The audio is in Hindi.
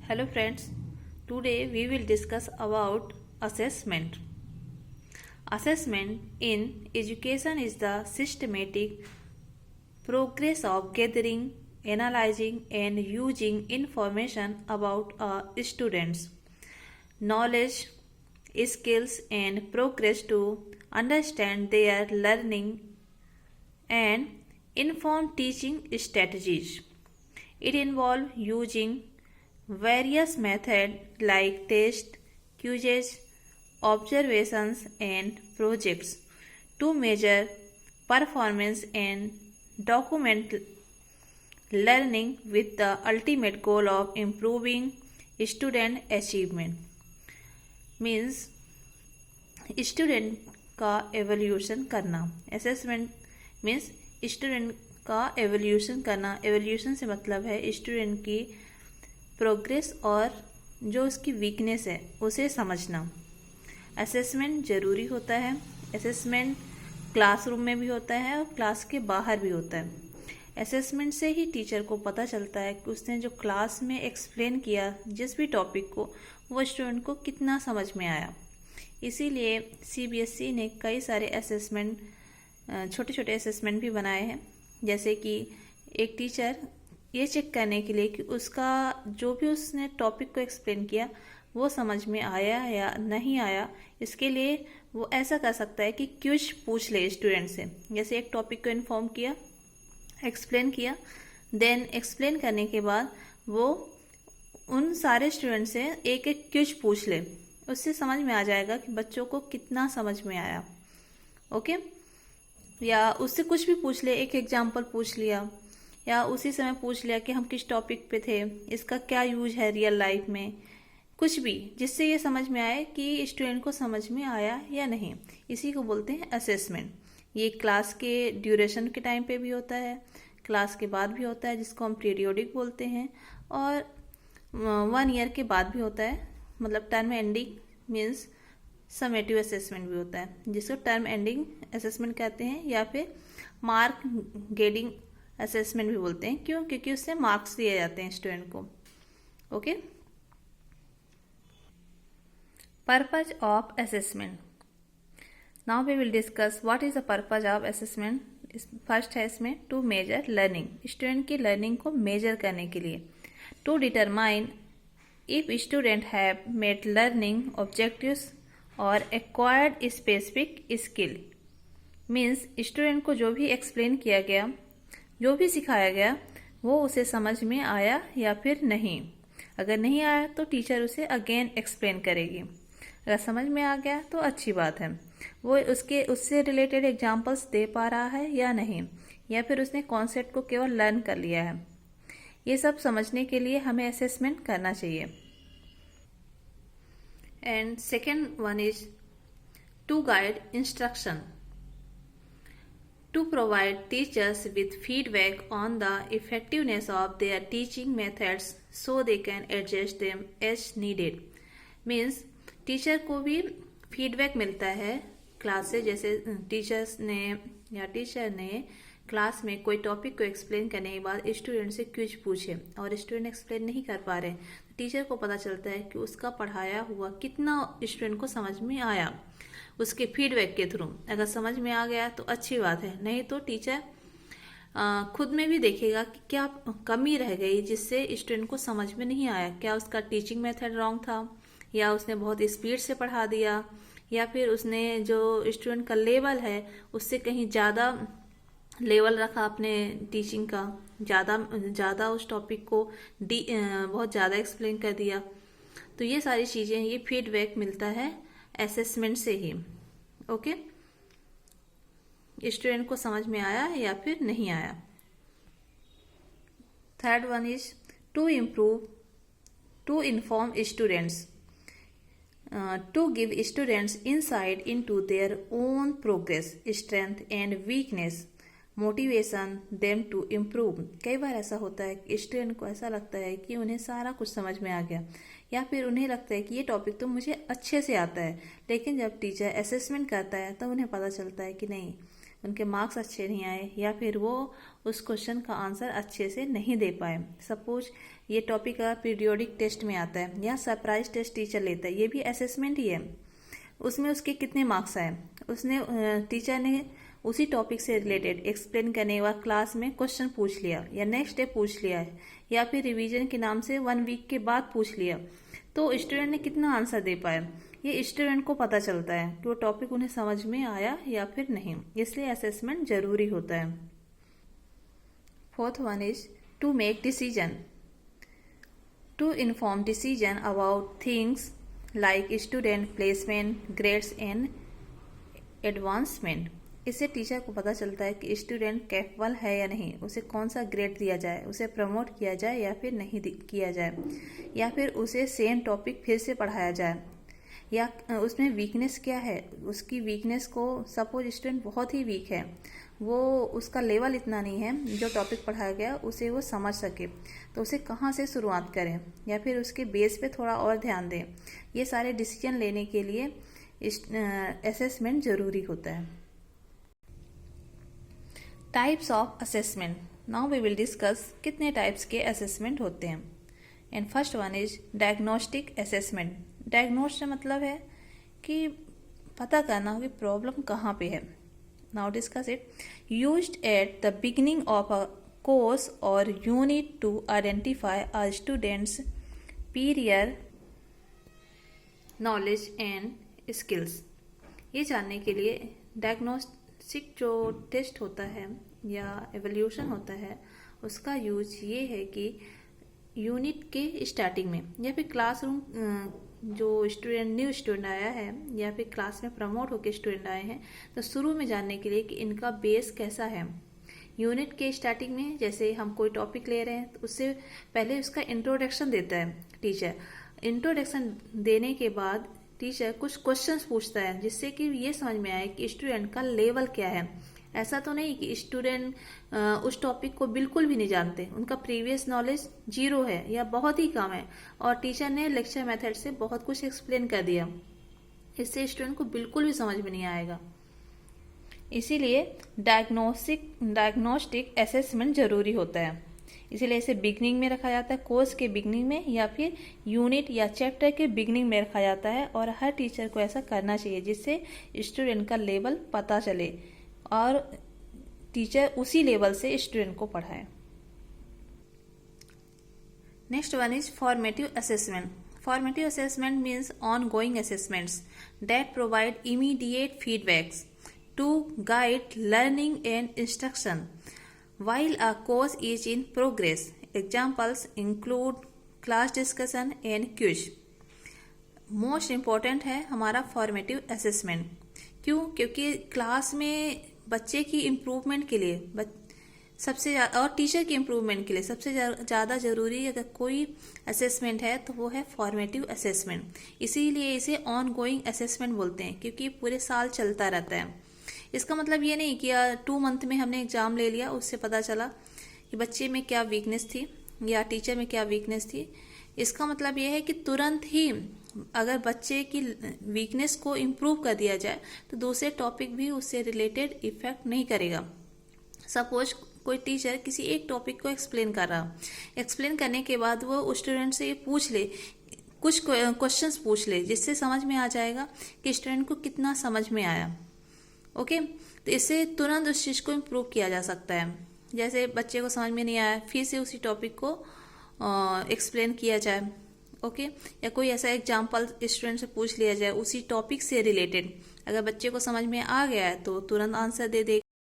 Hello friends, today we will discuss about assessment. Assessment in education is the systematic progress of gathering, analyzing and using information about a student's knowledge, skills and progress to understand their learning and inform teaching strategies. It involves using various methods like tests, quizzes, observations, and projects to measure performance and document learning with the ultimate goal of improving student achievement. Means student का एवोल्यूशन करना. असेसमेंट मीन्स स्टूडेंट का एवोल्यूशन करना. एवोल्यूशन से मतलब है स्टूडेंट की प्रोग्रेस और जो उसकी वीकनेस है उसे समझना. असेसमेंट ज़रूरी होता है. असेसमेंट क्लासरूम में भी होता है और क्लास के बाहर भी होता है. असेसमेंट से ही टीचर को पता चलता है कि उसने जो क्लास में एक्सप्लेन किया जिस भी टॉपिक को वो स्टूडेंट को कितना समझ में आया. इसीलिए सीबीएसई ने कई सारे असेसमेंट, छोटे छोटे असेसमेंट भी बनाए हैं. जैसे कि एक टीचर ये चेक करने के लिए कि उसका जो भी उसने टॉपिक को एक्सप्लेन किया वो समझ में आया या नहीं आया, इसके लिए वो ऐसा कर सकता है कि क्विज पूछ ले स्टूडेंट से. जैसे एक टॉपिक को इन्फॉर्म किया, एक्सप्लेन किया, देन एक्सप्लेन करने के बाद वो उन सारे स्टूडेंट से एक एक क्विज पूछ ले. उससे समझ में आ जाएगा कि बच्चों को कितना समझ में आया. ओके. या उससे कुछ भी पूछ ले, एक एग्जाम्पल पूछ लिया या उसी समय पूछ लिया कि हम किस टॉपिक पे थे, इसका क्या यूज है रियल लाइफ में, कुछ भी जिससे ये समझ में आए कि स्टूडेंट को समझ में आया या नहीं. इसी को बोलते हैं असेसमेंट. ये क्लास के ड्यूरेशन के टाइम पे भी होता है, क्लास के बाद भी होता है जिसको हम पीरियोडिक बोलते हैं, और 1 ईयर के बाद भी होता है. मतलब term ending means summative assessment भी होता है जिसको टर्म एंडिंग असेसमेंट कहते हैं, या फिर मार्क गेटिंग असेसमेंट भी बोलते हैं. क्यों? क्योंकि उससे मार्क्स दिए जाते हैं स्टूडेंट को. Okay. Purpose of assessment. Now we will discuss what is the purpose of assessment. First है इसमें टू मेजर लर्निंग. स्टूडेंट की लर्निंग को मेजर करने के लिए. To determine if student have met learning objectives or acquired specific skill. means student को जो भी explain किया गया, जो भी सिखाया गया, वो उसे समझ में आया या फिर नहीं. अगर नहीं आया तो टीचर उसे अगेन एक्सप्लेन करेगी. अगर समझ में आ गया तो अच्छी बात है. वो उससे रिलेटेड एग्जाम्पल्स दे पा रहा है या नहीं, या फिर उसने कॉन्सेप्ट को केवल लर्न कर लिया है. ये सब समझने के लिए हमें असेसमेंट करना चाहिए. And second one is to guide instruction. To provide teachers with feedback on the effectiveness of their teaching methods so they can adjust them as needed. Means teacher को भी फीडबैक मिलता है क्लास से. जैसे टीचर ने क्लास में कोई टॉपिक को एक्सप्लेन करने के बाद स्टूडेंट से क्विज पूछे और स्टूडेंट एक्सप्लेन नहीं कर पा रहे, तो टीचर को पता चलता है कि उसका पढ़ाया हुआ कितना स्टूडेंट को समझ में आया उसके फीडबैक के थ्रू. अगर समझ में आ गया तो अच्छी बात है, नहीं तो टीचर खुद में भी देखेगा कि क्या कमी रह गई जिससे स्टूडेंट को समझ में नहीं आया. क्या उसका टीचिंग मेथड रॉन्ग था, या उसने बहुत स्पीड से पढ़ा दिया, या फिर उसने जो स्टूडेंट का लेवल है उससे कहीं ज़्यादा लेवल रखा अपने टीचिंग का, ज़्यादा उस टॉपिक को बहुत ज़्यादा एक्सप्लेन कर दिया. तो ये सारी चीज़ें, ये फीडबैक मिलता है असेसमेंट से ही. ओके. स्टूडेंट को समझ में आया या फिर नहीं आया. Third one is to improve, to inform students. To give students insight into their own progress, strength and weakness, motivation them to improve. कई बार ऐसा होता है कि स्टूडेंट को ऐसा लगता है कि उन्हें सारा कुछ समझ में आ गया, या फिर उन्हें लगता है कि ये टॉपिक तो मुझे अच्छे से आता है, लेकिन जब टीचर असेसमेंट करता है तो उन्हें पता चलता है कि नहीं, उनके मार्क्स अच्छे नहीं आए या फिर वो उस क्वेश्चन का आंसर अच्छे से नहीं दे पाए। सपोज ये टॉपिक का पीरियोडिक टेस्ट में आता है या सरप्राइज टेस्ट टीचर लेता है, ये भी असेसमेंट ही है। उसमें उसके कितने मार्क्स आए, उसने टीचर ने उसी टॉपिक से रिलेटेड एक्सप्लेन करने के बाद क्लास में क्वेश्चन पूछ लिया या नेक्स्ट डे पूछ लिया है या फिर रिवीजन के नाम से 1 वीक के बाद पूछ लिया, तो स्टूडेंट ने कितना आंसर दे पाया, ये स्टूडेंट को पता चलता है कि वो टॉपिक उन्हें समझ में आया या फिर नहीं। इसलिए असेसमेंट जरूरी होता है। Fourth one is to make decision, to inform decision about things like student placement, grades and advancement. इससे टीचर को पता चलता है कि स्टूडेंट कैपेबल है या नहीं, उसे कौन सा ग्रेड दिया जाए, उसे प्रमोट किया जाए या फिर नहीं किया जाए, या फिर उसे सेम टॉपिक फिर से पढ़ाया जाए, या उसमें वीकनेस क्या है, उसकी वीकनेस को, सपोज स्टूडेंट बहुत ही वीक है, वो उसका लेवल इतना नहीं है जो टॉपिक पढ़ाया गया उसे वो समझ सके, तो उसे कहाँ से शुरुआत करें या फिर उसके बेस पे थोड़ा और ध्यान दें। ये सारे डिसीजन लेने के लिए असेसमेंट ज़रूरी होता है। Types of assessment, now we will discuss कितने टाइप्स के असेसमेंट होते हैं। And first one is diagnostic assessment. Diagnostic मतलब है कि पता करना कि प्रॉब्लम कहाँ पे है। Now discuss it. Used at the beginning of a course और unit to identify a student's prior knowledge and skills. ये जानने के लिए डायग्नोस्टिक जो टेस्ट होता है या एवोल्यूशन होता है उसका यूज ये है कि यूनिट के स्टार्टिंग में या फिर क्लासरूम जो स्टूडेंट न्यू स्टूडेंट आया है या फिर क्लास में प्रमोट होकर स्टूडेंट आए हैं, तो शुरू में जानने के लिए कि इनका बेस कैसा है। यूनिट के स्टार्टिंग में जैसे हम कोई टॉपिक ले रहे हैं तो उससे पहले उसका इंट्रोडक्शन देता है टीचर। इंट्रोडक्शन देने के बाद टीचर कुछ क्वेश्चंस पूछता है जिससे कि ये समझ में आए कि स्टूडेंट का लेवल क्या है। ऐसा तो नहीं कि स्टूडेंट उस टॉपिक को बिल्कुल भी नहीं जानते, उनका प्रीवियस नॉलेज 0 है या बहुत ही कम है और टीचर ने लेक्चर मेथड से बहुत कुछ एक्सप्लेन कर दिया, इससे स्टूडेंट को बिल्कुल भी समझ में नहीं आएगा। इसीलिए डायग्नोस्टिक असेसमेंट जरूरी होता है। इसीलिए इसे बिगनिंग में रखा जाता है, कोर्स के बिगनिंग में या फिर यूनिट या चैप्टर के बिगनिंग में रखा जाता है, और हर टीचर को ऐसा करना चाहिए जिससे स्टूडेंट का लेवल पता चले और टीचर उसी लेवल से स्टूडेंट को पढ़ाए। Next one is formative assessment. Formative assessment means ongoing assessments that provide immediate feedbacks to guide learning and instruction while a course is in progress. Examples include class discussion and quiz. Most important है हमारा फॉर्मेटिव असेसमेंट। क्यों? क्योंकि क्लास में बच्चे की इम्प्रूवमेंट के लिए सबसे और टीचर की इम्प्रूवमेंट के लिए सबसे ज़्यादा ज़रूरी अगर कोई असेसमेंट है तो वो है फॉर्मेटिव असेसमेंट। इसीलिए इसे ऑन गोइंग असेसमेंट बोलते हैं क्योंकि पूरे साल चलता रहता है। इसका मतलब ये नहीं कि 2 मंथ में हमने एग्ज़ाम ले लिया, उससे पता चला कि बच्चे में क्या वीकनेस थी या टीचर में क्या वीकनेस थी। इसका मतलब ये है कि तुरंत ही अगर बच्चे की वीकनेस को इम्प्रूव कर दिया जाए तो दूसरे टॉपिक भी उससे रिलेटेड इफेक्ट नहीं करेगा। सपोज कोई टीचर किसी एक टॉपिक को एक्सप्लेन कर रहा, एक्सप्लेन करने के बाद वो स्टूडेंट से ये पूछ ले, कुछ क्वेश्चंस पूछ ले जिससे समझ में आ जाएगा कि स्टूडेंट को कितना समझ में आया। ओके, तो इससे तुरंत उस चीज़ को इम्प्रूव किया जा सकता है। जैसे बच्चे को समझ में नहीं आया, फिर से उसी टॉपिक को एक्सप्लेन किया जाए। ओके, या कोई ऐसा एग्जाम्पल स्टूडेंट से पूछ लिया जाए उसी टॉपिक से रिलेटेड। अगर बच्चे को समझ में आ गया है तो तुरंत आंसर दे देगा।